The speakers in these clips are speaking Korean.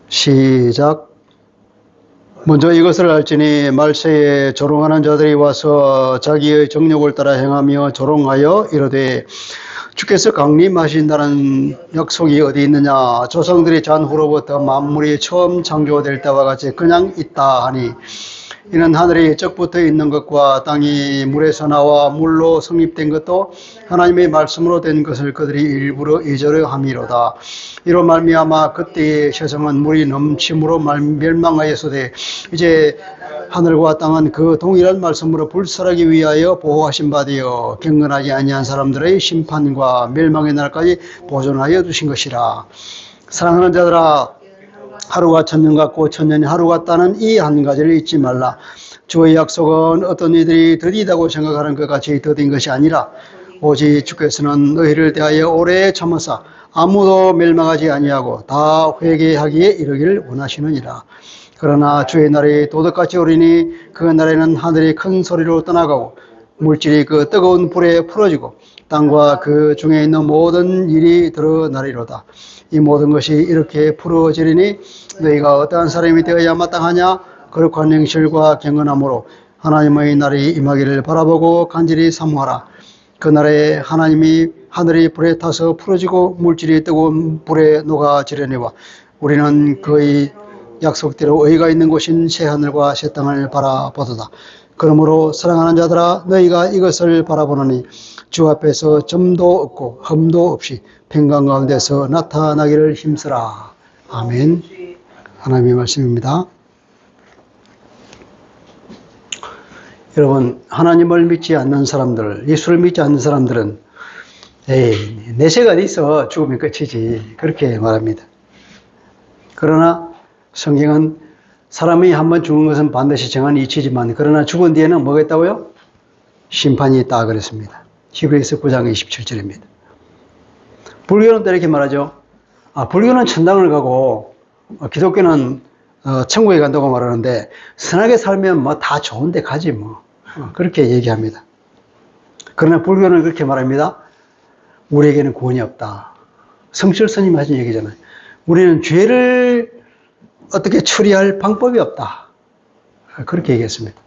시작. 먼저 이것을 알지니 말세에 조롱하는 자들이 와서 자기의 정욕을 따라 행하며 조롱하여 이르되 주께서 강림하신다는 약속이 어디 있느냐. 조상들이 잔 후로부터 만물이 처음 창조될 때와 같이 그냥 있다 하니 이는 하늘이 적부터 있는 것과 땅이 물에서 나와 물로 성립된 것도 하나님의 말씀으로 된 것을 그들이 일부러 잊으려 함이로다. 이로 말미암아 그때의 세상은 물이 넘침으로 멸망하였으되 이제 하늘과 땅은 그 동일한 말씀으로 불살하기 위하여 보호하신 바 되어 경건하지 아니한 사람들의 심판과 멸망의 날까지 보존하여 두신 것이라. 사랑하는 자들아, 하루가 천년 같고 천년이 하루 같다는 이 한 가지를 잊지 말라. 주의 약속은 어떤 이들이 더디다고 생각하는 것 같이 더딘 것이 아니라 오직 주께서는 너희를 대하여 오래 참으사 아무도 멸망하지 아니하고 다 회개하기에 이르기를 원하시느니라. 그러나 주의 날이 도둑같이 오리니 그 날에는 하늘이 큰 소리로 떠나가고 물질이 그 뜨거운 불에 풀어지고 땅과 그 중에 있는 모든 일이 드러나리로다. 이 모든 것이 이렇게 풀어지리니 너희가 어떠한 사람이 되어야 마땅하냐. 거룩한 행실과 경건함으로 하나님의 날이 임하기를 바라보고 간절히 사모하라. 그날에 하나님이 하늘이 불에 타서 풀어지고 물질이 뜨거운 불에 녹아지려니와 우리는 그의 약속대로 의가 있는 곳인 새하늘과 새 땅을 바라보도다. 그러므로 사랑하는 자들아, 너희가 이것을 바라보노니 주 앞에서 점도 없고 흠도 없이 평강 가운데서 나타나기를 힘쓰라. 아멘. 하나님의 말씀입니다. 여러분, 하나님을 믿지 않는 사람들, 예수를 믿지 않는 사람들은 에이, 내세가 어디 있어? 죽으면 끝이지. 그렇게 말합니다. 그러나 성경은 사람이 한번 죽은 것은 반드시 정한 이치지만 그러나 죽은 뒤에는 뭐가 있다고요? 심판이 있다 그랬습니다. 히브리서 9장 27절입니다. 불교는 또 이렇게 말하죠. 불교는 천당을 가고 기독교는 천국에 간다고 말하는데 선하게 살면 뭐 다 좋은 데 가지 뭐. 그렇게 얘기합니다. 그러나 불교는 그렇게 말합니다. 우리에게는 구원이 없다. 성철 스님이 하신 얘기잖아요. 우리는 죄를 어떻게 처리할 방법이 없다. 그렇게 얘기했습니다.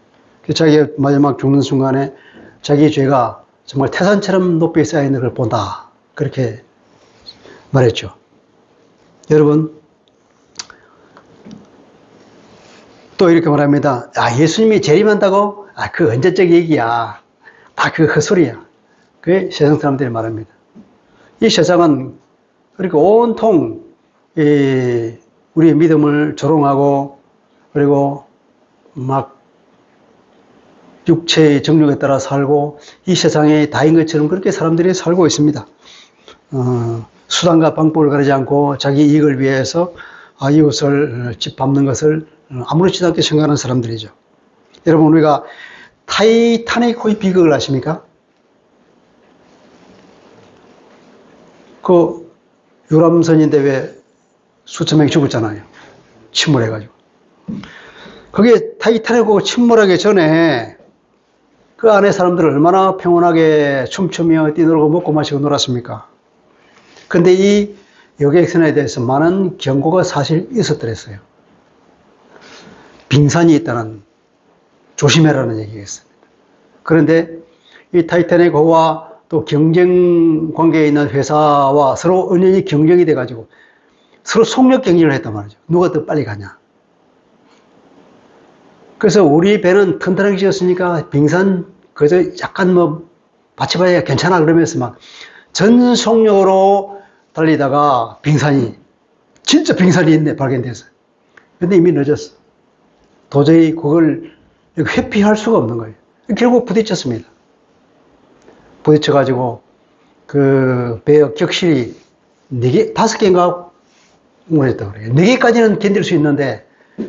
자기가 마지막 죽는 순간에 자기 죄가 정말 태산처럼 높이 쌓여있는 걸 본다. 그렇게 말했죠. 여러분, 또 이렇게 말합니다. 예수님이 재림한다고? 그 언제적 얘기야. 다 그 헛소리야. 그게 세상 사람들이 말합니다. 이 세상은 그러니까 온통 우리의 믿음을 조롱하고 그리고 막 육체의 정욕에 따라 살고 이 세상에 다인 것처럼 그렇게 사람들이 살고 있습니다. 수단과 방법을 가리지 않고 자기 이익을 위해서 이웃을 짓밟는 것을 아무렇지도 않게 생각하는 사람들이죠. 여러분, 우리가 타이타닉 호의 비극을 아십니까? 그 유람선인데 왜 수천 명이 죽었잖아요. 침몰해가지고. 그게 타이타닉하고 침몰하기 전에 그 안에 사람들을 얼마나 평온하게 춤추며 뛰놀고 먹고 마시고 놀았습니까? 근데 이 여객선에 대해서 많은 경고가 사실 있었더랬어요. 빙산이 있다는, 조심해라는 얘기가 있습니다. 그런데 이 타이타닉호와 또 경쟁 관계에 있는 회사와 서로 은연히 경쟁이 돼가지고 서로 속력 경쟁을 했단 말이죠. 누가 더 빨리 가냐. 그래서 우리 배는 튼튼하게 지었으니까 빙산 그저 약간 뭐 받쳐봐야 괜찮아 그러면서 막 전 속력으로 달리다가 진짜 빙산이 있네 발견됐어요. 근데 이미 늦었어. 도저히 그걸 회피할 수가 없는 거예요. 결국 부딪혔습니다. 부딪혀가지고 그 배의 격실이 5개인가 무너졌다고 그래요. 4개까지는 견딜 수 있는데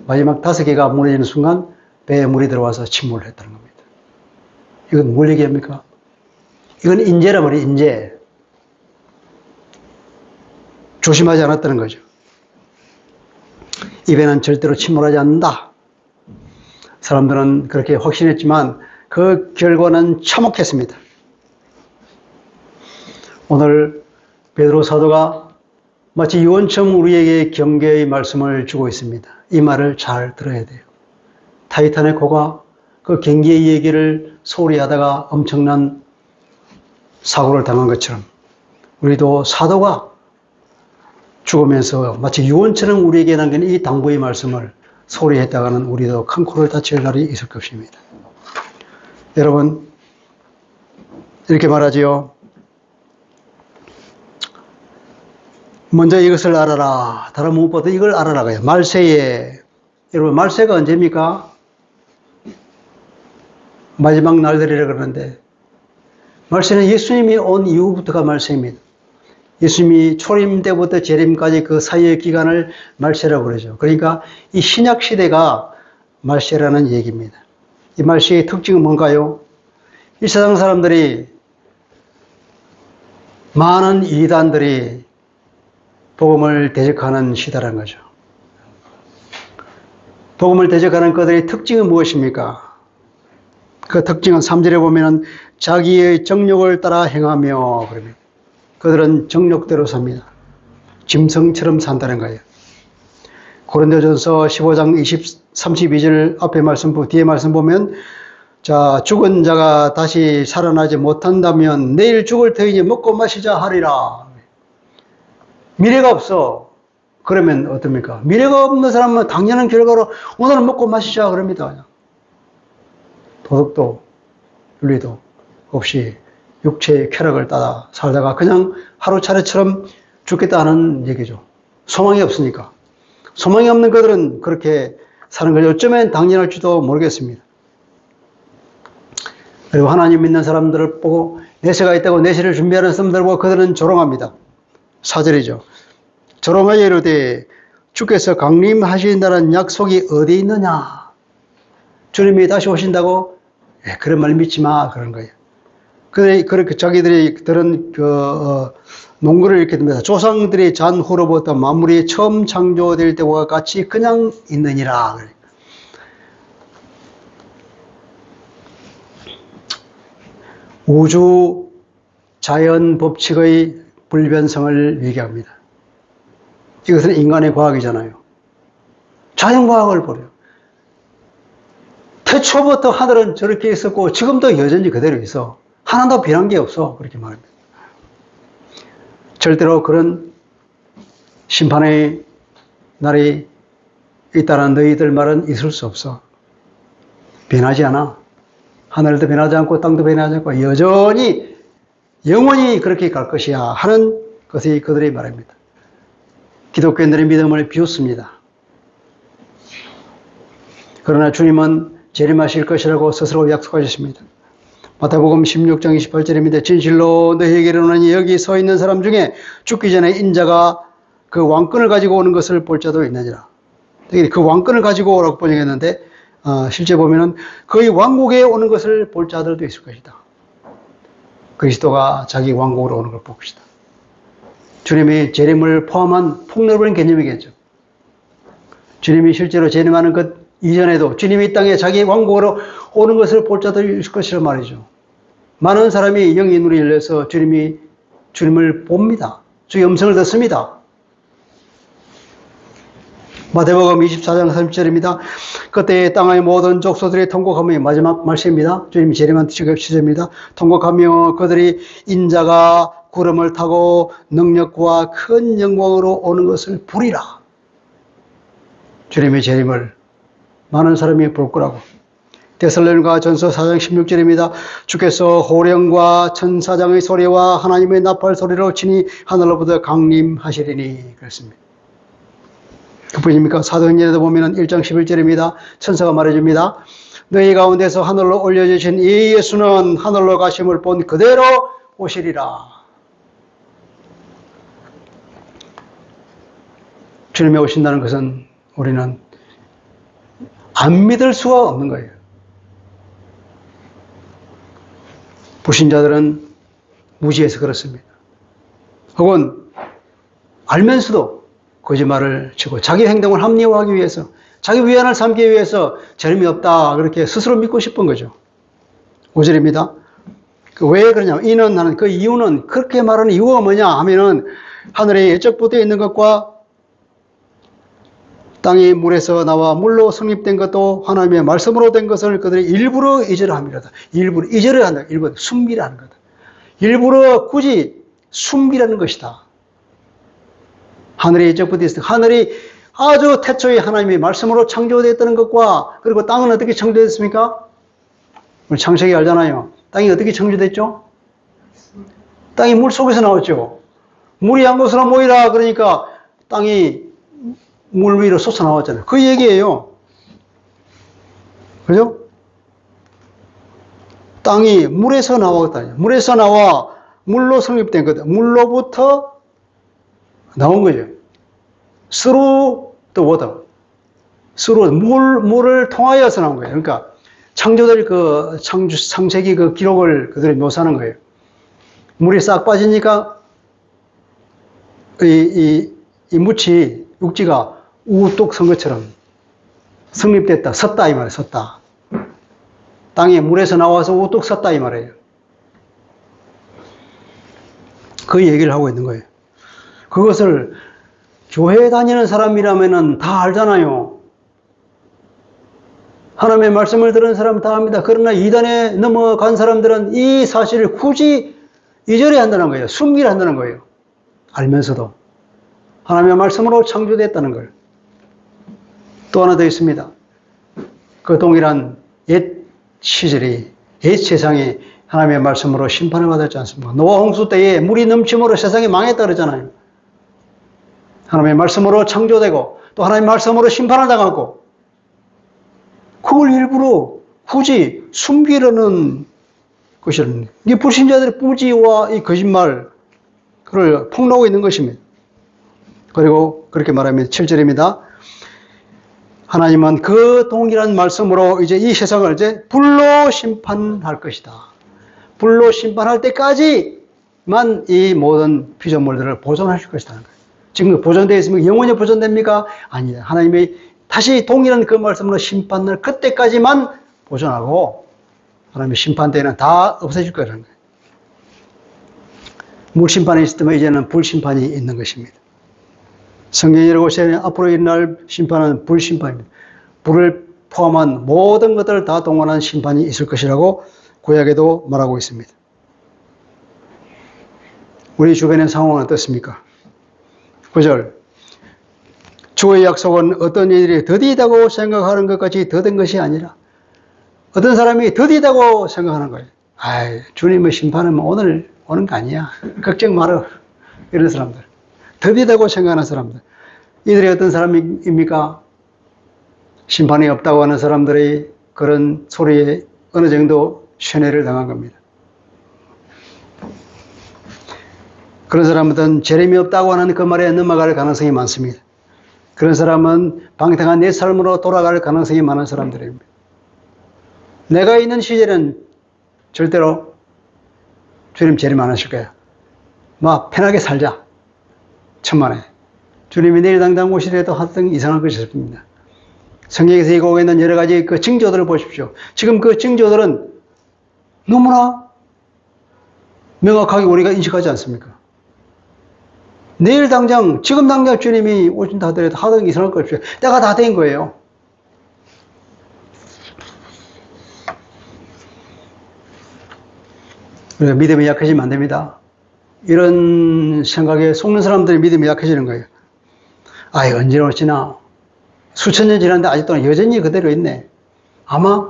마지막 5개가 무너지는 순간 배에 물이 들어와서 침몰을 했다는 겁니다. 이건 뭘 얘기합니까? 이건 인재란 말이에요, 인재. 조심하지 않았다는 거죠. 이 배는 절대로 침몰하지 않는다. 사람들은 그렇게 확신했지만 그 결과는 참혹했습니다. 오늘 베드로 사도가 마치 유언처럼 우리에게 경계의 말씀을 주고 있습니다. 이 말을 잘 들어야 돼요. 타이타닉호가 그 경계의 얘기를 소홀히 하다가 엄청난 사고를 당한 것처럼 우리도 사도가 죽으면서 마치 유언처럼 우리에게 남긴 이 당부의 말씀을 소홀히 했다가는 우리도 큰 코를 다칠 날이 있을 것입니다. 여러분, 이렇게 말하지요. 먼저 이것을 알아라. 다른 무엇보다 이걸 알아라가요. 말세에. 여러분, 말세가 언제입니까? 마지막 날들이라 그러는데, 말세는 예수님이 온 이후부터가 말세입니다. 예수님이 초림 때부터 재림까지 그 사이의 기간을 말세라고 그러죠. 그러니까 이 신약 시대가 말세라는 얘기입니다. 이 말세의 특징은 뭔가요? 이 세상 사람들이, 많은 이단들이 복음을 대적하는 시대라는 거죠. 복음을 대적하는 그들의 특징은 무엇입니까? 그 특징은 3절에 보면은 자기의 정욕을 따라 행하며 그럽니다. 그들은 정욕대로 삽니다. 짐승처럼 산다는 거예요. 고린도전서 15장 32절 앞에 말씀, 뒤에 말씀 보면, 자, 죽은 자가 다시 살아나지 못한다면 내일 죽을 터이니 먹고 마시자 하리라. 미래가 없어. 그러면 어떻습니까? 미래가 없는 사람은 당연한 결과로 오늘은 먹고 마시자 그럽니다. 도덕도 윤리도 없이 육체의 쾌락을 따라 살다가 그냥 하루차례처럼 죽겠다는 얘기죠. 소망이 없으니까. 소망이 없는 그들은 그렇게 사는 거죠. 어쩌면 당연할지도 모르겠습니다. 그리고 하나님 믿는 사람들을 보고 내세가 있다고 내세를 준비하는 사람들을 보고 그들은 조롱합니다. 4절이죠. 조롱하여 이르되 주께서 강림하신다는 약속이 어디 있느냐? 주님이 다시 오신다고? 그런 말 믿지 마. 그런 거예요. 그렇게 자기들이 들은 농구를 이렇게 듭니다. 조상들이 잔 후로부터 만물이 처음 창조될 때와 같이 그냥 있느니라. 우주 자연 법칙의 불변성을 얘기합니다. 이것은 인간의 과학이잖아요. 자연과학을 보래요. 태초부터 하늘은 저렇게 있었고 지금도 여전히 그대로 있어. 하나도 변한 게 없어. 그렇게 말합니다. 절대로 그런 심판의 날이 있다는 너희들 말은 있을 수 없어. 변하지 않아. 하늘도 변하지 않고 땅도 변하지 않고 여전히 영원히 그렇게 갈 것이야 하는 것이 그들의 말입니다. 기독교인들의 믿음을 비웃습니다. 그러나 주님은 재림하실 것이라고 스스로 약속하셨습니다. 마태복음 16장 28절입니다. 진실로 너희에게 이르노니 여기 서 있는 사람 중에 죽기 전에 인자가 그 왕권을 가지고 오는 것을 볼 자도 있느니라. 그 왕권을 가지고 오라고 번역했는데 실제 보면은 그의 왕국에 오는 것을 볼 자들도 있을 것이다. 그리스도가 자기 왕국으로 오는 걸 볼 것이다. 주님이 재림을 포함한 폭넓은 개념이겠죠. 주님이 실제로 재림하는 것 이전에도 주님이 이 땅에 자기 왕국으로 오는 것을 볼 자들이 있을 것이란 말이죠. 많은 사람이 영의 눈이 열려서 주님을 봅니다. 주의 음성을 듣습니다. 마태복음 24장 30절입니다. 그때 땅의 모든 족속들이 통곡하며 마지막 말씀입니다. 주님이 재림한 시절입니다. 통곡하며 그들이 인자가 구름을 타고 능력과 큰 영광으로 오는 것을 보리라. 주님의 재림을 많은 사람이 볼 거라고. 데살로니가 전서 4장 16절입니다. 주께서 호령과 천사장의 소리와 하나님의 나팔 소리로 친히 하늘로부터 강림하시리니 그랬습니다. 그뿐입니까? 사도행전에도 보면 1장 11절입니다. 천사가 말해줍니다. 너희 가운데서 하늘로 올려주신 이 예수는 하늘로 가심을 본 그대로 오시리라. 주님이 오신다는 것은 우리는 안 믿을 수가 없는 거예요. 불신자들은 무지해서 그렇습니다. 혹은 알면서도 거짓말을 치고 자기 행동을 합리화하기 위해서 자기 위안을 삼기 위해서 재림이 없다 그렇게 스스로 믿고 싶은 거죠. 5절입니다. 왜 그러냐? 이는 나는 그 이유는 그렇게 말하는 이유가 뭐냐 하면은 하늘에 예적부터 있는 것과 땅이 물에서 나와 물로 성립된 것도 하나님의 말씀으로 된 것을 그들이 일부러 잊으려 함이로다. 일부러 잊으려 한다. 일부러 숨기려 하는 거다. 일부러 굳이 숨기려는 것이다. 하늘에 예적부터 있을 때 하늘이 아주 태초에 하나님의 말씀으로 창조되었다는 것과 그리고 땅은 어떻게 창조됐습니까? 우리 창세기 알잖아요. 땅이 어떻게 창조됐죠? 땅이 물 속에서 나왔죠. 물이 한 곳으로 모이라 그러니까 땅이 물 위로 솟아나왔잖아요. 그 얘기예요. 그죠? 땅이 물에서 나왔다. 물에서 나와 물로 성립된 거다. 물로부터 나온 거죠. through the water. through 물을 통하여서 나온 거예요. 그러니까 창조될 그 창세기 그 기록을 그들이 묘사하는 거예요. 물이 싹 빠지니까 이 육지가 우뚝 선 것처럼 성립됐다, 섰다 이 말이에요. 섰다. 땅에 물에서 나와서 우뚝 섰다 이 말이에요. 그 얘기를 하고 있는 거예요. 그것을 교회 다니는 사람이라면 다 알잖아요. 하나님의 말씀을 들은 사람 다 압니다. 그러나 이단에 넘어간 사람들은 이 사실을 굳이 잊으려 한다는 거예요. 숨기려 한다는 거예요. 알면서도. 하나님의 말씀으로 창조됐다는 걸. 또 하나 더 있습니다. 그 동일한 옛 시절이, 옛 세상이 하나님의 말씀으로 심판을 받았지 않습니까? 노아 홍수 때에 물이 넘침으로 세상이 망했다 그러잖아요. 하나님의 말씀으로 창조되고 또 하나님의 말씀으로 심판을 당하고 그걸 일부러 굳이 숨기려는 것이라는 이 불신자들의 뿌지와 이 거짓말 그걸 폭로하고 있는 것입니다. 그리고 그렇게 말하면 7절입니다. 하나님은 그 동일한 말씀으로 이제 이 세상을 이제 불로 심판할 것이다. 불로 심판할 때까지만 이 모든 피조물들을 보존하실 것이다. 지금 보존되어 있으면 영원히 보존됩니까? 아니다. 하나님이 다시 동일한 그 말씀으로 심판을 그때까지만 보존하고 하나님의 심판 때는 다 없어질 거라는 거예요. 물심판이 있었다면 이제는 불심판이 있는 것입니다. 성경이 이러고 있어요. 앞으로 일어날 심판은 불심판입니다. 불을 포함한 모든 것들을 다 동원한 심판이 있을 것이라고 구약에도 말하고 있습니다. 우리 주변의 상황은 어떻습니까? 9절. 주의 약속은 어떤 일이 더디다고 생각하는 것까지 더딘 것이 아니라 어떤 사람이 더디다고 생각하는 거예요. 주님의 심판은 오늘 오는 거 아니야. 걱정 말어. 이런 사람들. 더디다고 생각하는 사람들. 이들이 어떤 사람입니까? 심판이 없다고 하는 사람들의 그런 소리에 어느 정도 쇠뇌를 당한 겁니다. 그런 사람들은 재림이 없다고 하는 그 말에 넘어갈 가능성이 많습니다. 그런 사람은 방탕한 옛 삶으로 돌아갈 가능성이 많은 사람들입니다. 내가 있는 시절은 절대로 주님 재림 안 하실 거야. 막 편하게 살자. 천만에. 주님이 내일 당장 오시더라도 하여튼 이상한 것이 없습니다. 성경에서 이고 있는 여러 가지 그 징조들을 보십시오. 지금 그 징조들은 너무나 명확하게 우리가 인식하지 않습니까? 내일 당장, 지금 당장 주님이 오신다 하더라도 하여튼 이상할 것 없어요. 때가 다 된 거예요. 우리가 믿음이 약해지면 안 됩니다. 이런 생각에 속는 사람들이 믿음이 약해지는 거예요. 언제 오시나? 수천 년 지났는데 아직도 여전히 그대로 있네. 아마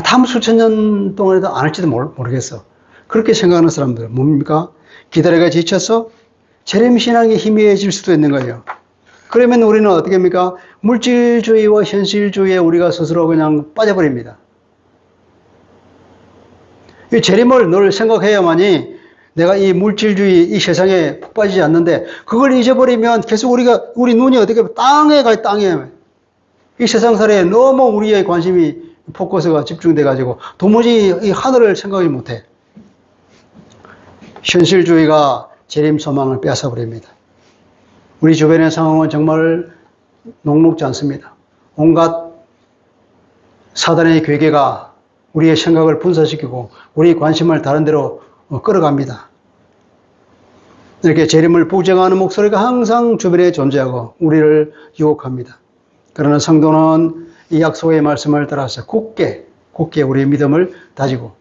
다음 수천 년 동안에도 안 할지도 모르겠어. 그렇게 생각하는 사람들 뭡니까? 기다려가 지쳐서 재림신앙이 희미해질 수도 있는 거예요. 그러면 우리는 어떻게 합니까? 물질주의와 현실주의에 우리가 스스로 그냥 빠져버립니다. 이 재림을 늘 생각해야만이 내가 이 물질주의, 이 세상에 푹 빠지지 않는데, 그걸 잊어버리면 계속 우리 눈이 어떻게, 땅에 가요, 땅에. 이 세상살이에 너무 우리의 관심이, 포커스가 집중돼가지고, 도무지 이 하늘을 생각을 못해. 현실주의가 재림 소망을 빼앗아버립니다. 우리 주변의 상황은 정말 녹록지 않습니다. 온갖 사단의 괴계가 우리의 생각을 분산시키고, 우리의 관심을 다른 데로 끌어갑니다. 이렇게 재림을 부정하는 목소리가 항상 주변에 존재하고 우리를 유혹합니다. 그러나 성도는 이 약속의 말씀을 따라서 굳게 우리의 믿음을 다지고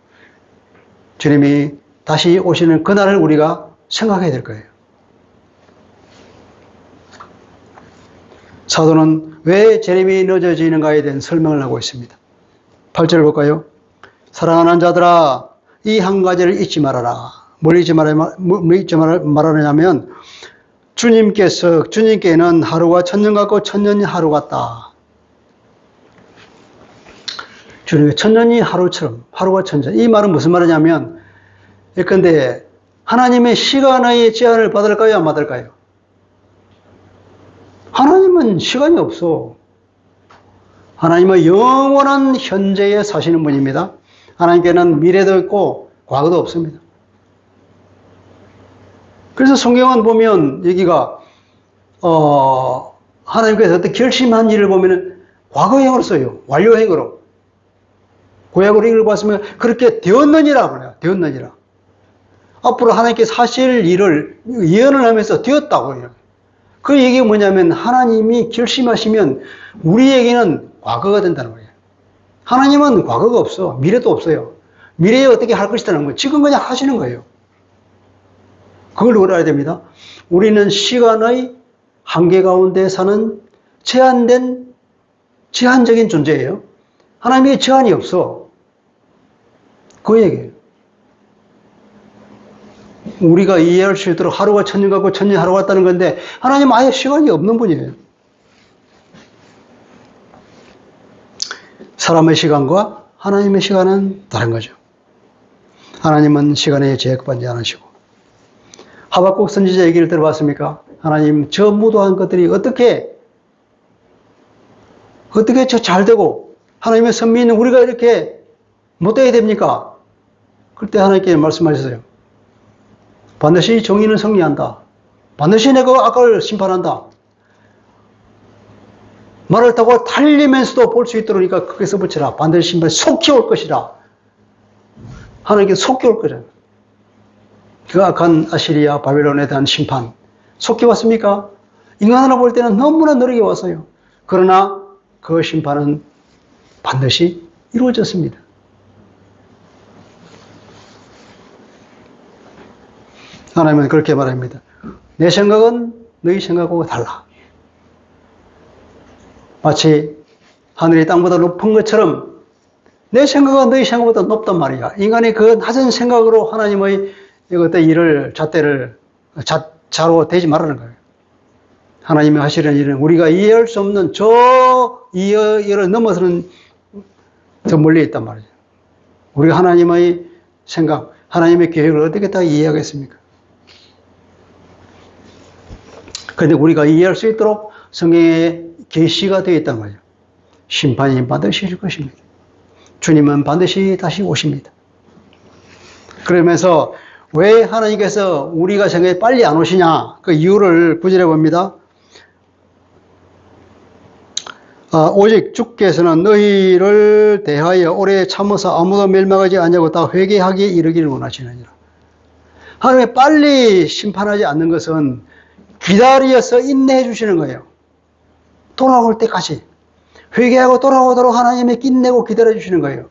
주님이 다시 오시는 그날을 우리가 생각해야 될 거예요. 사도는 왜 재림이 늦어지는가에 대한 설명을 하고 있습니다. 8절을 볼까요? 사랑하는 자들아, 이 한 가지를 잊지 말아라. 뭘 잊지 말아라냐면 주님께는 하루가 천년 같고 천년이 하루 같다. 주님의 천년이 하루처럼, 하루가 천년. 이 말은 무슨 말이냐면, 예컨대 하나님의 시간의 제한을 받을까요, 안 받을까요? 하나님은 시간이 없어. 하나님은 영원한 현재에 사시는 분입니다. 하나님께는 미래도 있고 과거도 없습니다. 그래서 성경은 보면 여기가 하나님께서 어떤 결심한 일을 보면 과거형으로 써요. 완료형으로. 구약으로 읽어봤으면 그렇게 되었느니라 그래요. 되었느니라. 앞으로 하나님께서 하실 일을 예언을 하면서 되었다고 해요. 그 얘기가 뭐냐면 하나님이 결심하시면 우리에게는 과거가 된다는 거예요. 하나님은 과거가 없어. 미래도 없어요. 미래에 어떻게 할 것이라는 거예요. 지금 그냥 하시는 거예요. 그걸 알아야 됩니다. 우리는 시간의 한계 가운데 사는 제한적인 존재예요. 하나님의 제한이 없어. 그 얘기예요. 우리가 이해할 수 있도록 하루가 천년 같고 천년이 하루 같다는 건데 하나님 아예 시간이 없는 분이에요. 사람의 시간과 하나님의 시간은 다른 거죠. 하나님은 시간에 제약받지 않으시고 하박국 선지자 얘기를 들어봤습니까? 하나님 저 무도한 것들이 어떻게 저 잘 되고 하나님의 선민은 우리가 이렇게 못되게 됩니까? 그때 하나님께 말씀하셨어요. 반드시 정의는 승리한다. 반드시 내가 악을 심판한다. 말을 타고 달리면서도 볼 수 있도록 거기서 붙여라. 반드시 심판이 속히 올 것이라. 하나님께 속히 올 거잖아요. 그 악한 아시리아 바벨론에 대한 심판 속히 왔습니까? 인간으로 볼 때는 너무나 느리게 왔어요. 그러나 그 심판은 반드시 이루어졌습니다. 하나님은 그렇게 말합니다. 내 생각은 너희 생각하고 달라. 마치 하늘이 땅보다 높은 것처럼 내 생각은 너희 생각보다 높단 말이야. 인간이 그 낮은 생각으로 하나님의 일을 자로 되지 말라는 거예요. 하나님이 하시는 일은 우리가 이해할 수 없는 저 이해를 넘어서는 더 멀리 있단 말이죠. 우리가 하나님의 생각, 하나님의 계획을 어떻게 다 이해하겠습니까? 그런데 우리가 이해할 수 있도록 성경에 계시가 되어 있단 말이에요. 심판이 반드시 있을 것입니다. 주님은 반드시 다시 오십니다. 그러면서 왜 하나님께서 우리가 생각에 빨리 안 오시냐? 그 이유를 구절해 봅니다. 오직 주께서는 너희를 대하여 오래 참아서 아무도 멸망하지 않냐고 다 회개하기에 이르기를 원하시느니라. 하나님이 빨리 심판하지 않는 것은 기다려서 인내해 주시는 거예요. 돌아올 때까지. 회개하고 돌아오도록 하나님이 끝내고 기다려 주시는 거예요.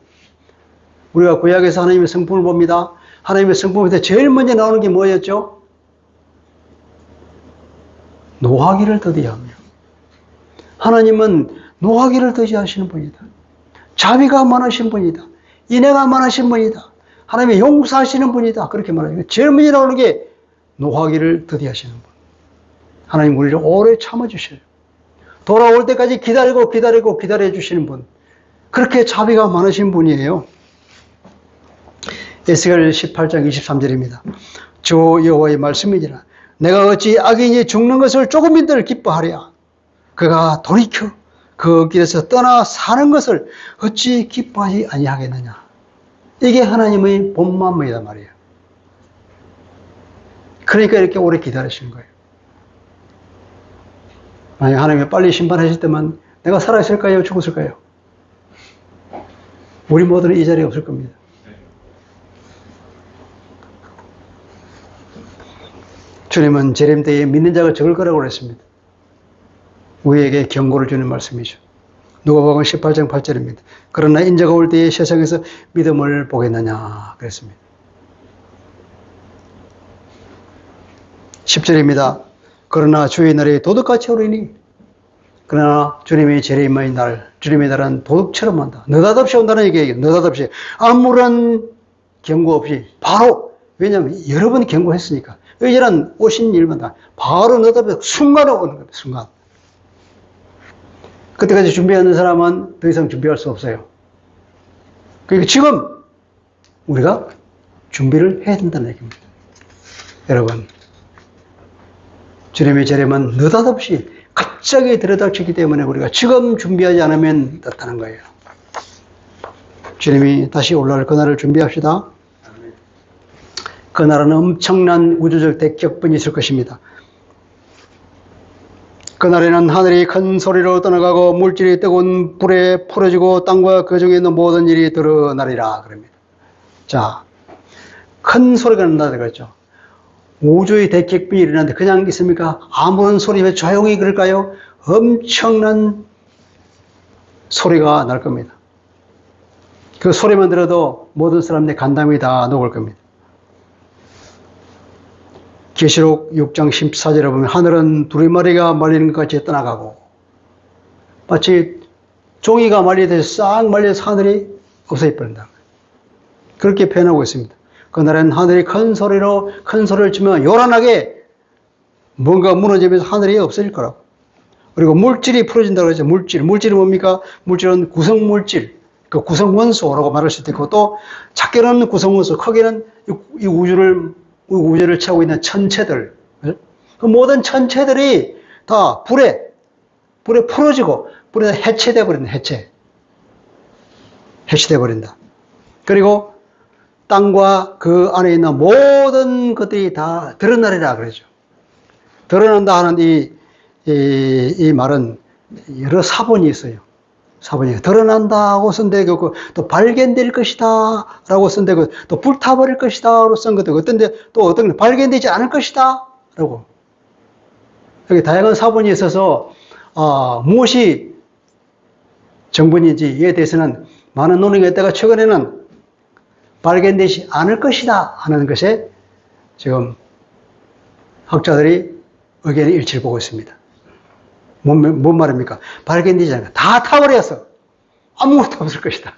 우리가 구약에서 하나님의 성품을 봅니다. 하나님의 성품에서 제일 먼저 나오는 게 뭐였죠? 노하기를 더디하며. 하나님은 노하기를 더디하시는 분이다. 자비가 많으신 분이다. 인애가 많으신 분이다. 하나님의 용서하시는 분이다. 그렇게 말해요. 제일 먼저 나오는 게 노하기를 더디하시는 분. 하나님 우리를 오래 참아주셔요. 돌아올 때까지 기다려 주시는 분. 그렇게 자비가 많으신 분이에요. 에스겔 18장 23절입니다. 주 여호와의 말씀이니라. 내가 어찌 악인이 죽는 것을 조금이들 기뻐하랴. 그가 돌이켜 그 길에서 떠나 사는 것을 어찌 기뻐하지 아니하겠느냐. 이게 하나님의 본마음이다 말이에요. 그러니까 이렇게 오래 기다리시는 거예요. 만약 하나님이 빨리 심판하실 때만 내가 살아있을까요? 죽었을까요? 우리 모두는 이 자리에 없을 겁니다. 주님은 재림 때에 믿는 자가 적을 거라고 그랬습니다. 우리에게 경고를 주는 말씀이죠. 누가복음 18장 8절입니다. 그러나 인자가 올 때에 세상에서 믿음을 보겠느냐 그랬습니다. 10절입니다. 그러나 주의 날이 도둑같이 오리니 그러나 주님의 재림의 날, 주님의 날은 도둑처럼 온다. 느닷없이 온다는 얘기예요. 느닷없이. 아무런 경고 없이 바로, 왜냐하면 여러 번 경고했으니까. 이제는 오신 일만 다 바로 느닷없이 순간에 오는 겁니다. 순간. 그때까지 준비하는 사람은 더 이상 준비할 수 없어요. 그러니까 지금 우리가 준비를 해야 된다는 얘기입니다. 여러분, 주님의 재림은 느닷없이 갑자기 들여닥치기 때문에 우리가 지금 준비하지 않으면 나타나는 거예요. 주님이 다시 올라올 그날을 준비합시다. 그날은 엄청난 우주적 대격변이 있을 것입니다. 그날에는 하늘이 큰 소리로 떠나가고 물질이 뜨거운 불에 풀어지고 땅과 그 중에 있는 모든 일이 드러나리라 그럽니다. 자, 큰 소리가 난다 그랬죠. 우주의 대격변이 일어나는데 그냥 있습니까? 아무런 소리 왜 조용히 그럴까요? 엄청난 소리가 날 겁니다. 그 소리만 들어도 모든 사람들의 간담이 다 녹을 겁니다. 계시록 6장 14절에 보면 하늘은 두리마리가 말리는 것 같이 떠나가고 마치 종이가 말리듯이 싹 말려서 하늘이 없어져 버린다. 그렇게 표현하고 있습니다. 그날은 하늘이 큰 소리를 치면 요란하게 뭔가 무너지면서 하늘이 없어질 거라고. 그리고 물질이 풀어진다고 그러죠. 물질은 뭡니까? 물질은 구성물질, 그 구성원소라고 말할 수도 있고 또 작게는 구성원소, 크게는 이 우주를 채우고 있는 천체들. 그 모든 천체들이 다 불에 풀어지고 불에 해체돼 버린다. 해체돼 버린다. 그리고 땅과 그 안에 있는 모든 것들이 다 드러나리라 그러죠. 드러난다 하는 이 말은 여러 사본이 있어요. 사본이 드러난다고 쓴 데고 또 발견될 것이다 라고 쓴 데고 또 불타버릴 것이다 라고 쓴 것도 어떤 데 또 어떤 데 발견되지 않을 것이다 라고 여기 다양한 사본이 있어서 무엇이 정본인지에 대해서는 많은 논의가 있다가 최근에는 발견되지 않을 것이다 하는 것에 지금 학자들이 의견의 일치를 보고 있습니다. 뭔 말입니까? 발견되지 않을까. 다 타버렸어. 아무것도 없을 것이다.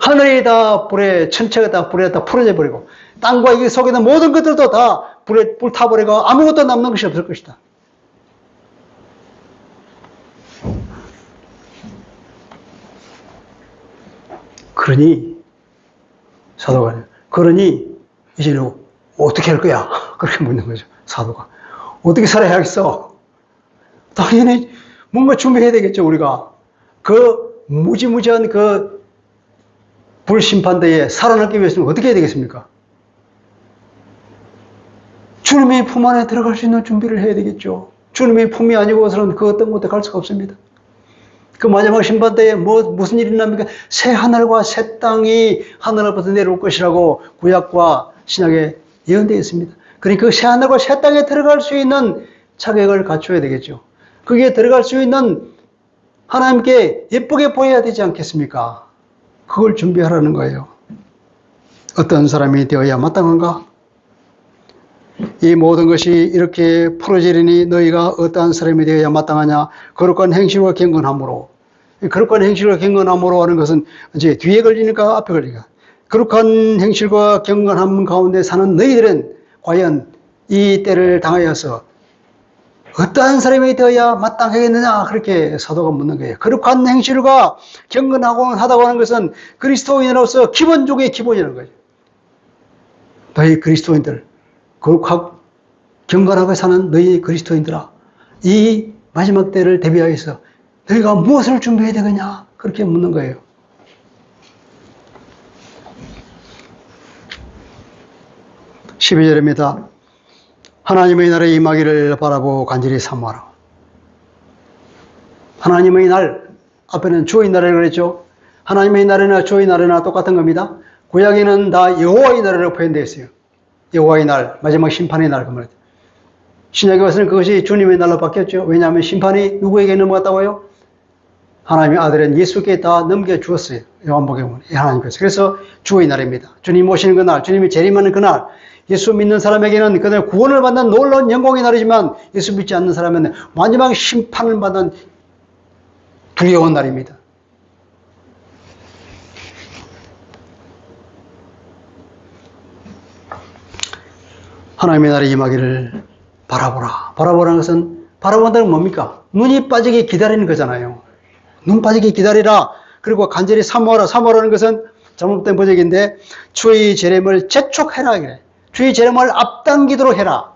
하늘이 다 천체가 다 불에 다 풀어져 버리고, 땅과 이 속에 있는 모든 것들도 다 불 타버리고 아무것도 남는 것이 없을 것이다. 그러니 이제 어떻게 할 거야? 그렇게 묻는 거죠. 사도가. 어떻게 살아야 하겠어? 당연히 뭔가 준비해야 되겠죠, 우리가. 그 무지무지한 그 불심판대에 살아남기 위해서는 어떻게 해야 되겠습니까? 주님의 품 안에 들어갈 수 있는 준비를 해야 되겠죠. 주님의 품이 아니고서는 그 어떤 곳에 갈 수가 없습니다. 그 마지막 심판대에 무슨 일이 납니까? 새 하늘과 새 땅이 하늘로부터 내려올 것이라고 구약과 신약에 예언되어 있습니다. 그러니까 그 새 하늘과 새 땅에 들어갈 수 있는 자격을 갖춰야 되겠죠. 거기에 들어갈 수 있는 하나님께 예쁘게 보여야 되지 않겠습니까? 그걸 준비하라는 거예요. 어떤 사람이 되어야 마땅한가? 이 모든 것이 이렇게 풀어지리니 너희가 어떠한 사람이 되어야 마땅하냐? 거룩한 행실과 경건함으로. 거룩한 행실과 경건함으로 하는 것은 이제 뒤에 걸리니까 앞에 걸리니까. 거룩한 행실과 경건함 가운데 사는 너희들은 과연 이 때를 당하여서 어떠한 사람이 되어야 마땅하겠느냐? 그렇게 사도가 묻는 거예요. 거룩한 행실과 경건하다고 하는 것은 그리스도인으로서 기본 중의 기본이라는 거죠. 너희 그리스도인들, 거룩하고 경건하게 사는 너희 그리스도인들아, 이 마지막 때를 대비하여서 너희가 무엇을 준비해야 되겠냐? 그렇게 묻는 거예요. (12절입니다) 하나님의 날에 임하기를 바라보고 간절히 사모하라. 하나님의 날, 앞에는 주의 날이라고 그랬죠. 하나님의 날이나 주의 날이나 똑같은 겁니다. 구약에는 다 여호와의 날이라고 표현되어 있어요. 여호와의 날, 마지막 심판의 날 그 말이죠. 신약에 와서는 그것이 주님의 날로 바뀌었죠. 왜냐하면 심판이 누구에게 넘어갔다고요? 하나님의 아들인 예수께 다 넘겨주었어요. 요한복음은 하나님께서. 그래서 주의 날입니다. 주님 오시는 그날, 주님이 재림하는 그날, 예수 믿는 사람에게는 그날 구원을 받는 놀라운 영광의 날이지만 예수 믿지 않는 사람에게는 마지막 심판을 받는 두려운 날입니다. 하나님의 날이 임하기를 바라보라. 바라보라는 것은, 바라본다는 건 뭡니까? 눈이 빠지게 기다리는 거잖아요. 눈 빠지게 기다리라. 그리고 간절히 사모하라. 사모하라는 것은 잘못된 번역인데, 주의 재림을 재촉해라. 그래. 주의 재림을 앞당기도록 해라.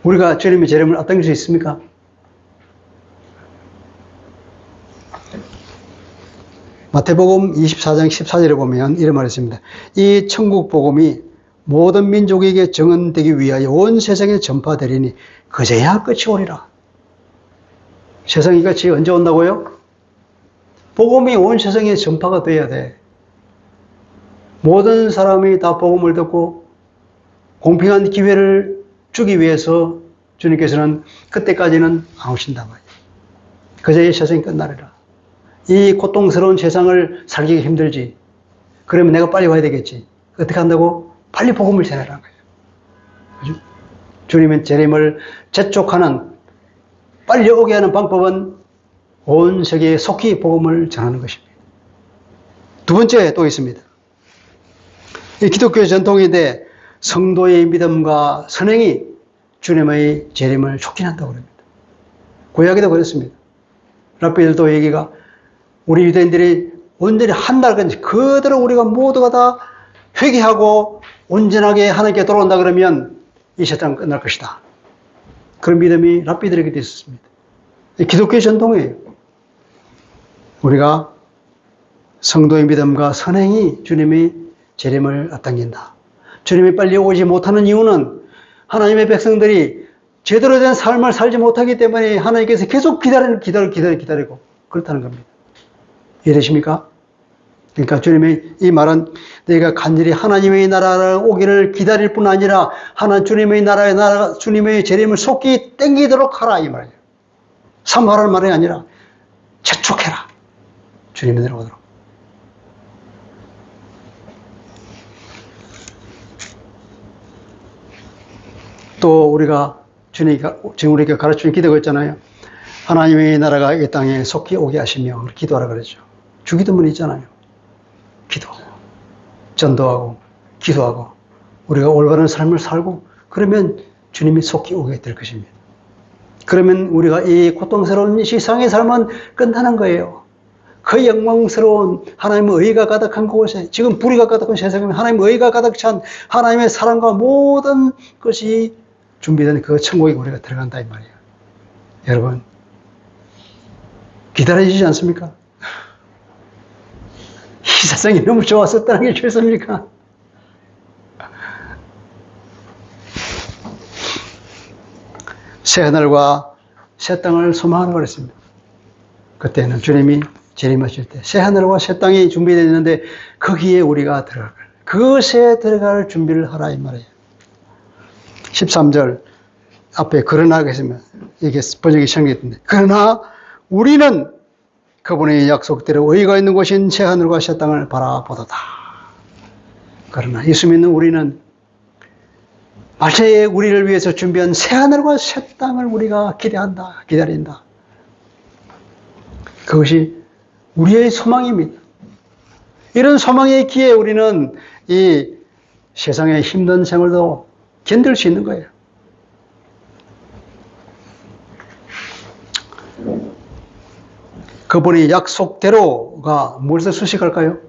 우리가 주님의 재림을 앞당길 수 있습니까? 마태복음 24장 14절에 보면 이런 말이 있습니다. 이 천국 복음이 모든 민족에게 증언되기 위하여 온 세상에 전파되리니 그제야 끝이 오리라. 세상이 끝이 언제 온다고요? 복음이 온 세상에 전파가 돼야 돼. 모든 사람이 다 복음을 듣고 공평한 기회를 주기 위해서 주님께서는 그때까지는 안 오신단 말이에요. 그제야 세상이 끝나리라. 이 고통스러운 세상을 살기 힘들지. 그러면 내가 빨리 와야 되겠지. 어떻게 한다고? 빨리 복음을 전하라는 거예요. 그죠? 주님의 재림을 재촉하는, 빨리 오게 하는 방법은 온 세계에 속히 복음을 전하는 것입니다. 두 번째 또 있습니다. 이 기독교의 전통인데 성도의 믿음과 선행이 주님의 재림을 촉진한다고 합니다. 구약에도 그렇습니다. 랍비들도 얘기가 우리 유대인들이 온전히 한 달까지 그대로 우리가 모두가 다 회개하고 온전하게 하나님께 돌아온다 그러면 이 세상은 끝날 것이다. 그런 믿음이 랍비들에게도 있었습니다. 기독교의 전통이에요. 우리가 성도의 믿음과 선행이 주님의 재림을 앞당긴다. 주님이 빨리 오지 못하는 이유는 하나님의 백성들이 제대로 된 삶을 살지 못하기 때문에 하나님께서 계속 기다리고 그렇다는 겁니다. 이해되십니까? 그러니까 주님의 이 말은 너희가 간절히 하나님의 나라를 오기를 기다릴 뿐 아니라 주님의 나라의 주님의 재림을 속히 땡기도록 하라 이 말이에요. 사모하라는 말이 아니라 재촉해라. 주님이 내려오도록. 또 우리가 주님이 지금 우리가 가르치는 기도가 있잖아요. 하나님의 나라가 이 땅에 속히 오게 하시며 기도하라 그랬죠. 주기도문이 있잖아요. 기도하고 전도하고 기도하고 우리가 올바른 삶을 살고 그러면 주님이 속히 오게 될 것입니다. 그러면 우리가 이 고통스러운 세상의 삶은 끝나는 거예요. 그 영광스러운 하나님의 의가 가득한 곳에 지금 불의가 가득한 세상에 하나님의 의가 가득 찬 하나님의 사랑과 모든 것이 준비된 그 천국에 우리가 들어간다 이 말이에요. 여러분 기다려지지 않습니까? 이 세상이 너무 좋았었다는 게 죄입니까? 새 하늘과 새 땅을 소망하는 거랬습니다. 그때는 주님이 재림하실 때 새 하늘과 새 땅이 준비되어 있는데 거기에 우리가 들어갈 거예요. 그것에 들어갈 준비를 하라 이 말이에요. 13절 앞에 그러나 계시면 이게 번역이 시작했는데 그러나 우리는 그분의 약속대로 의가 있는 곳인 새 하늘과 새 땅을 바라보도다. 그러나 예수 믿는 우리는 말세에 우리를 위해서 준비한 새 하늘과 새 땅을 우리가 기대한다, 기다린다. 그것이 우리의 소망입니다. 이런 소망에 기에 우리는 이 세상의 힘든 생활도 견딜 수 있는 거예요. 그분의 약속대로가 무엇을 수식할까요?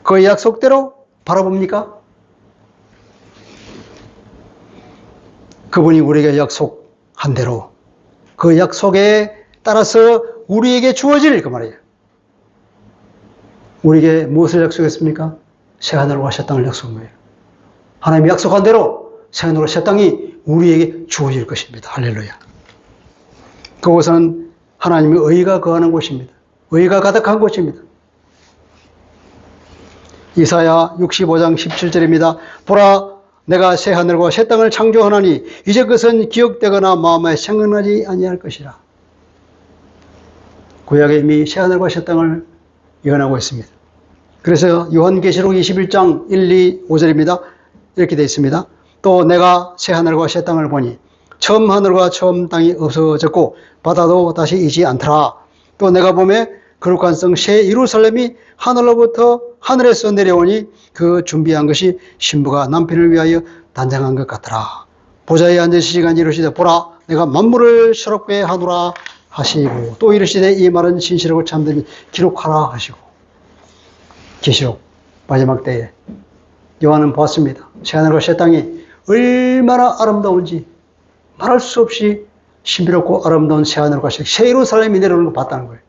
그 약속대로 바라봅니까? 그분이 우리에게 약속한 대로 그 약속에 따라서 우리에게 주어질 그 말이에요. 우리에게 무엇을 약속했습니까? 새 하늘과 새 땅을 약속한 거예요. 하나님이 약속한 대로 새 하늘과 새 땅이 우리에게 주어질 것입니다. 할렐루야. 그곳은 하나님의 의가 거하는 곳입니다. 의가 가득한 곳입니다. 이사야 65장 17절입니다. 보라, 내가 새 하늘과 새 땅을 창조하나니 이제 그것은 기억되거나 마음에 생각나지 아니할 것이라. 구약에 이미 새 하늘과 새 땅을 예언하고 있습니다. 그래서 요한계시록 21장 1, 2, 5절입니다. 이렇게 되어 있습니다. 또 내가 새 하늘과 새 땅을 보니 처음 하늘과 처음 땅이 없어졌고 바다도 다시 있지 않더라. 또 내가 보매 거룩한 성 새 예루살렘이 하늘로부터 하늘에서 내려오니 그 준비한 것이 신부가 남편을 위하여 단장한 것 같더라. 보좌에 앉으시기가 이르시되 보라, 내가 만물을 새롭게 하노라 하시고, 또 이르시되 이 말은 진실하고 참되니 기록하라 하시고. 계시록 마지막 때에 요한은 보았습니다. 새하늘과 새 땅이 얼마나 아름다운지 말할 수 없이 신비롭고 아름다운 새하늘과 새 예루살렘이 내려오는 걸 봤다는 거예요.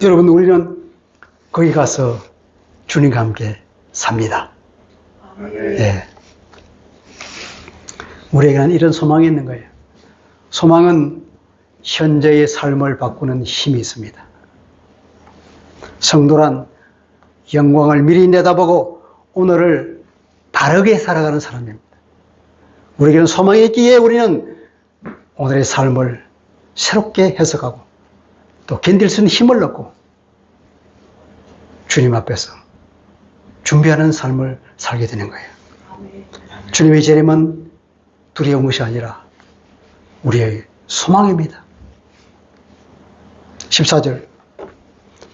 여러분, 우리는 거기 가서 주님과 함께 삽니다. 예. 우리에게는 이런 소망이 있는 거예요. 소망은 현재의 삶을 바꾸는 힘이 있습니다. 성도란 영광을 미리 내다보고 오늘을 다르게 살아가는 사람입니다. 우리에게는 소망이 있기에 우리는 오늘의 삶을 새롭게 해석하고 또 견딜 수 있는 힘을 얻고 주님 앞에서 준비하는 삶을 살게 되는 거예요. 주님의 재림은 두려운 것이 아니라 우리의 소망입니다. 14절,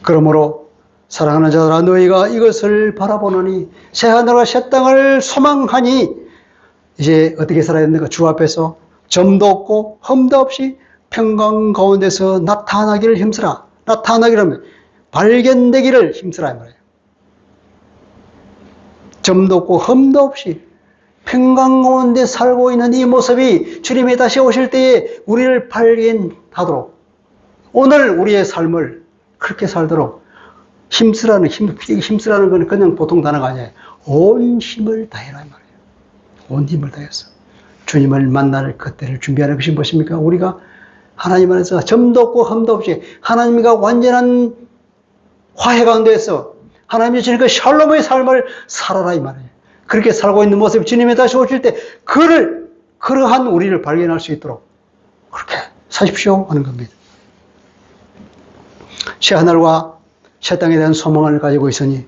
그러므로 사랑하는 자들아 너희가 이것을 바라보노니 새하늘과 새 땅을 소망하니 이제 어떻게 살아야 됩니까? 주 앞에서 점도 없고 흠도 없이 평강 가운데서 나타나기를 힘쓰라. 나타나기를 발견되기를 힘쓰라 이 말이에요. 점도 없고 흠도 없이 평강 가운데 살고 있는 이 모습이 주님이 다시 오실 때에 우리를 발견하도록, 오늘 우리의 삶을 그렇게 살도록 힘쓰라는 건 그냥 보통 단어가 아니에요. 온 힘을 다해라 이 말이에요. 온 힘을 다해서 주님을 만날 그때를 준비하는 것이 무엇입니까? 우리가 하나님 안에서 점도 없고 흠도 없이 하나님과 완전한 화해 가운데에서 하나님이 주신 그 샬롬의 삶을 살아라 이 말이에요. 그렇게 살고 있는 모습이 주님이 다시 오실 때 그러한 우리를 발견할 수 있도록 그렇게 사십시오 하는 겁니다. 새 하늘과 새 땅에 대한 소망을 가지고 있으니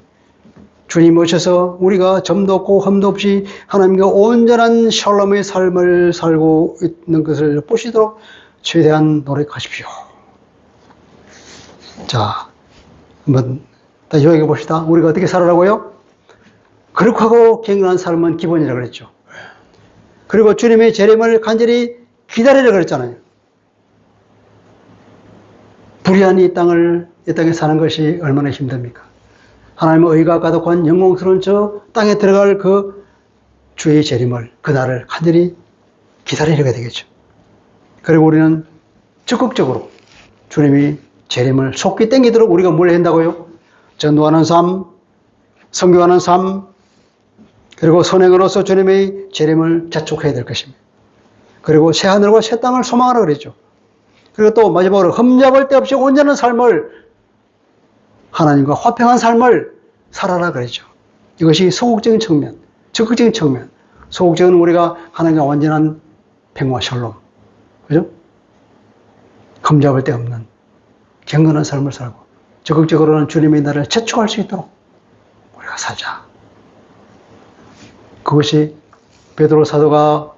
주님 오셔서 우리가 점도 없고 흠도 없이 하나님과 온전한 샬롬의 삶을 살고 있는 것을 보시도록 최대한 노력하십시오. 자, 한번 다시 요약해 봅시다. 우리가 어떻게 살아라고요? 거룩하고 경건한 삶은 기본이라고 그랬죠. 그리고 주님의 재림을 간절히 기다리라고 그랬잖아요. 불의한 이 땅에 사는 것이 얼마나 힘듭니까? 하나님의 의가 가득한 영광스러운 저 땅에 들어갈 그 주의 재림을, 그날을 간절히 기다리려게 되겠죠. 그리고 우리는 적극적으로 주님이 재림을 속히 땡기도록 우리가 뭘 한다고요? 전도하는 삶, 선교하는 삶, 그리고 선행으로서 주님의 재림을 자촉해야 될 것입니다. 그리고 새 하늘과 새 땅을 소망하라 그랬죠. 그리고 또 마지막으로 흠잡을 데 없이 온전한 삶을, 하나님과 화평한 삶을 살아라 그랬죠. 이것이 소극적인 측면, 적극적인 측면. 소극적은 우리가 하나님과 완전한 평화 샬롬, 그죠? 흠잡을 데 없는 경건한 삶을 살고, 적극적으로는 주님의 나라를 재촉할 수 있도록 우리가 살자. 그것이 베드로 사도가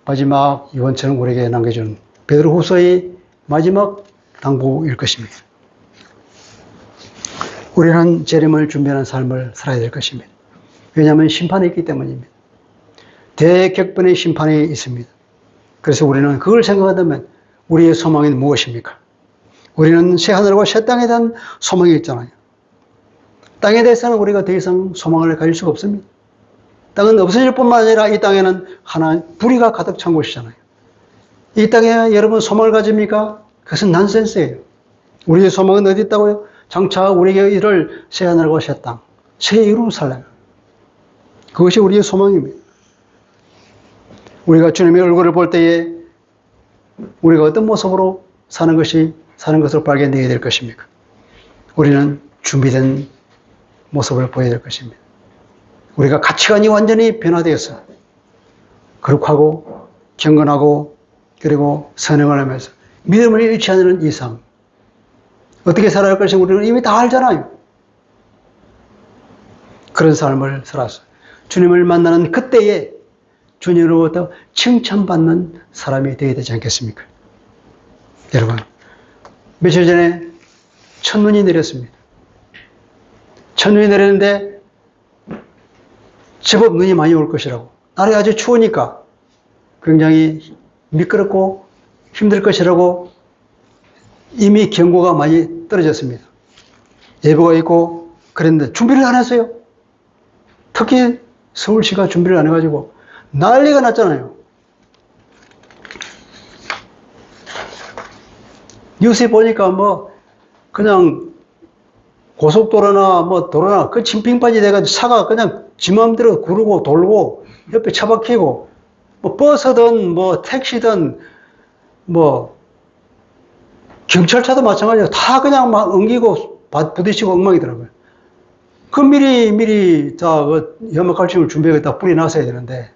마지막 유언처럼 우리에게 남겨준 베드로 후서의 마지막 당부일 것입니다. 우리는 재림을 준비하는 삶을 살아야 될 것입니다. 왜냐하면 심판이 있기 때문입니다. 대격변의 심판이 있습니다. 그래서 우리는 그걸 생각한다면 우리의 소망이 무엇입니까? 우리는 새 하늘과 새 땅에 대한 소망이 있잖아요. 땅에 대해서는 우리가 더 이상 소망을 가질 수가 없습니다. 땅은 없어질 뿐만 아니라 이 땅에는 불의가 가득 찬 곳이잖아요. 이 땅에 여러분 소망을 가집니까? 그것은 난센스예요. 우리의 소망은 어디 있다고요? 장차 우리에게 이를 새 하늘과 새 땅, 새 예루살렘. 그것이 우리의 소망입니다. 우리가 주님의 얼굴을 볼 때에 우리가 어떤 모습으로 사는 것을 발견되게 될 것입니까? 우리는 준비된 모습을 보여야 될 것입니다. 우리가 가치관이 완전히 변화되어서 거룩하고 경건하고 그리고 선행을 하면서 믿음을 잃지 않는 이 삶, 어떻게 살아야 할 것인지 우리는 이미 다 알잖아요. 그런 삶을 살아서 주님을 만나는 그때에 주님으로부터 칭찬받는 사람이 되어야 되지 않겠습니까? 여러분, 며칠 전에 첫눈이 내렸습니다. 첫눈이 내렸는데 제법 눈이 많이 올 것이라고. 날이 아주 추우니까 굉장히 미끄럽고 힘들 것이라고 이미 경고가 많이 떨어졌습니다. 예보가 있고 그랬는데 준비를 안 했어요. 특히 서울시가 준비를 안 해가지고 난리가 났잖아요. 뉴스에 보니까 뭐 그냥 고속도로나 뭐 도로나 그 침핑바지 돼가지고 차가 그냥 지 맘대로 구르고 돌고 옆에 차박히고 뭐 버스든 뭐 택시든 뭐 경찰차도 마찬가지로 다 그냥 막 엉기고 부딪히고 엉망이더라고요. 그 미리 다 연막칼슘을 준비해서 뿌리 놨어야 되는데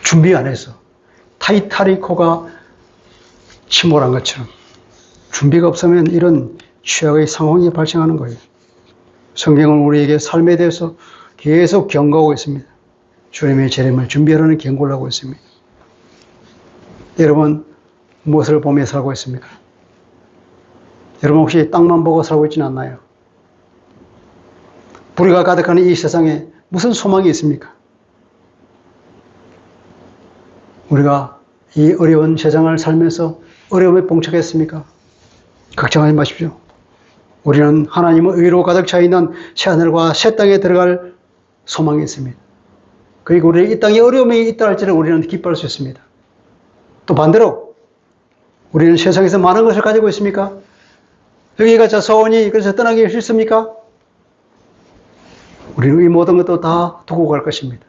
준비 안 했어. 타이타리코가 침몰한 것처럼 준비가 없으면 이런 최악의 상황이 발생하는 거예요. 성경은 우리에게 삶에 대해서 계속 경고하고 있습니다. 주님의 재림을 준비하라는 경고를 하고 있습니다. 여러분, 무엇을 보며 살고 있습니까? 여러분 혹시 땅만 보고 살고 있지는 않나요? 불의가 가득하는 이 세상에 무슨 소망이 있습니까? 우리가 이 어려운 세상을 살면서 어려움에 봉착했습니까? 걱정하지 마십시오. 우리는 하나님의 의로 가득 차 있는 새하늘과 새 땅에 들어갈 소망이 있습니다. 그리고 우리 이 땅에 어려움이 있다 할지라도 우리는 기뻐할 수 있습니다. 또 반대로 우리는 세상에서 많은 것을 가지고 있습니까? 여기가 저 소원이 그래서 떠나기 싫습니까? 우리는 이 모든 것도 다 두고 갈 것입니다.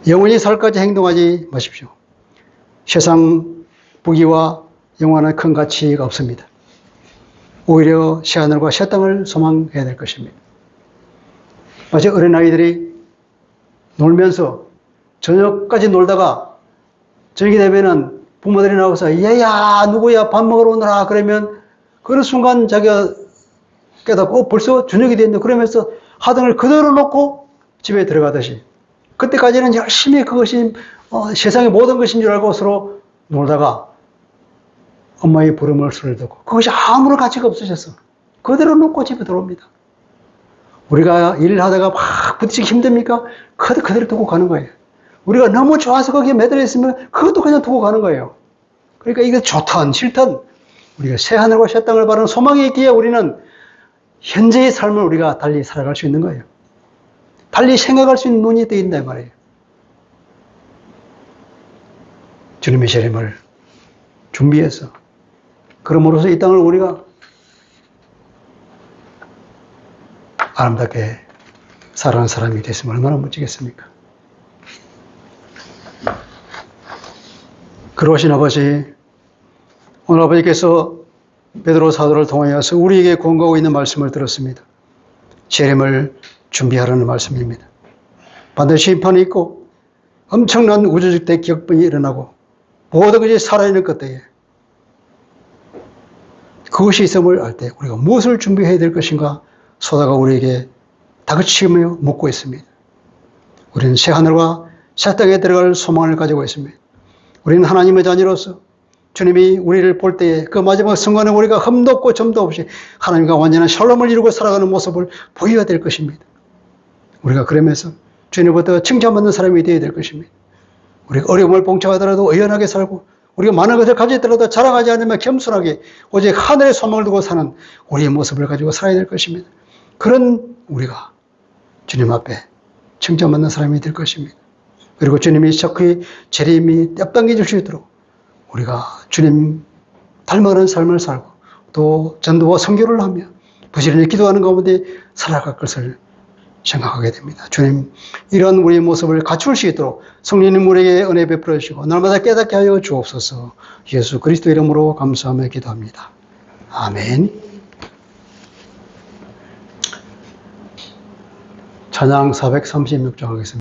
영원히 살까지 행동하지 마십시오. 세상 부귀와 영원한 큰 가치가 없습니다. 오히려 새하늘과 새 땅을 소망해야 될 것입니다. 마치 어린아이들이 놀면서 저녁까지 놀다가 저녁이 되면은 부모들이 나와서 얘야 누구야 밥 먹으러 오너라 그러면 그런 순간 자기가 깨닫고 벌써 저녁이 됐는데 그러면서 하등을 그대로 놓고 집에 들어가듯이 그때까지는 열심히 그것이 세상의 모든 것인 줄 알고 서로 놀다가 엄마의 부름을 소리를 듣고 그것이 아무런 가치가 없어졌어. 그대로 놓고 집에 들어옵니다. 우리가 일을 하다가 막 부딪히기 힘듭니까? 그대로 두고 가는 거예요. 우리가 너무 좋아서 거기에 매달려 있으면 그것도 그냥 두고 가는 거예요. 그러니까 이게 좋든 싫든 우리가 새 하늘과 새 땅을 바라는 소망이 있기에 우리는 현재의 삶을 우리가 달리 살아갈 수 있는 거예요. 달리 생각할 수 있는 눈이 떠 있다 말이에요. 주님의 재림을 준비해서 그럼으로써 이 땅을 우리가 아름답게 살아가는 사람이 됐으면 얼마나 멋지겠습니까? 그러신 아버지, 오늘 아버지께서 베드로 사도를 통하여서 우리에게 권고하고 있는 말씀을 들었습니다. 재림을 준비하라는 말씀입니다. 반드시 심판이 있고 엄청난 우주적 대격변이 일어나고 모든 것이 살아있는 그때에 그것이 있음을 알 때 우리가 무엇을 준비해야 될 것인가 소다가 우리에게 다그치며 묻고 있습니다. 우리는 새 하늘과 새 땅에 들어갈 소망을 가지고 있습니다. 우리는 하나님의 자녀로서 주님이 우리를 볼 때에 그 마지막 순간에 우리가 흠도 없고 점도 없이 하나님과 완전한 샬롬을 이루고 살아가는 모습을 보여야 될 것입니다. 우리가 그러면서 주님부터 칭찬받는 사람이 되어야 될 것입니다. 우리가 어려움을 봉착하더라도 의연하게 살고 우리가 많은 것을 가지더라도 자랑하지 않으면 겸손하게 오직 하늘의 소망을 두고 사는 우리의 모습을 가지고 살아야 될 것입니다. 그런 우리가 주님 앞에 칭찬받는 사람이 될 것입니다. 그리고 주님이 적의 재림이 앞당겨 줄 수 있도록 우리가 주님 닮아가는 삶을 살고 또 전도와 선교를 하며 부지런히 기도하는 가운데 살아갈 것을 생각하게 됩니다. 주님, 이런 우리의 모습을 갖출 수 있도록 성령님 우리에게 은혜 베풀어 주시고 날마다 깨닫게 하여 주옵소서. 예수 그리스도 이름으로 감사하며 기도합니다. 아멘. 찬양 436장 하겠습니다.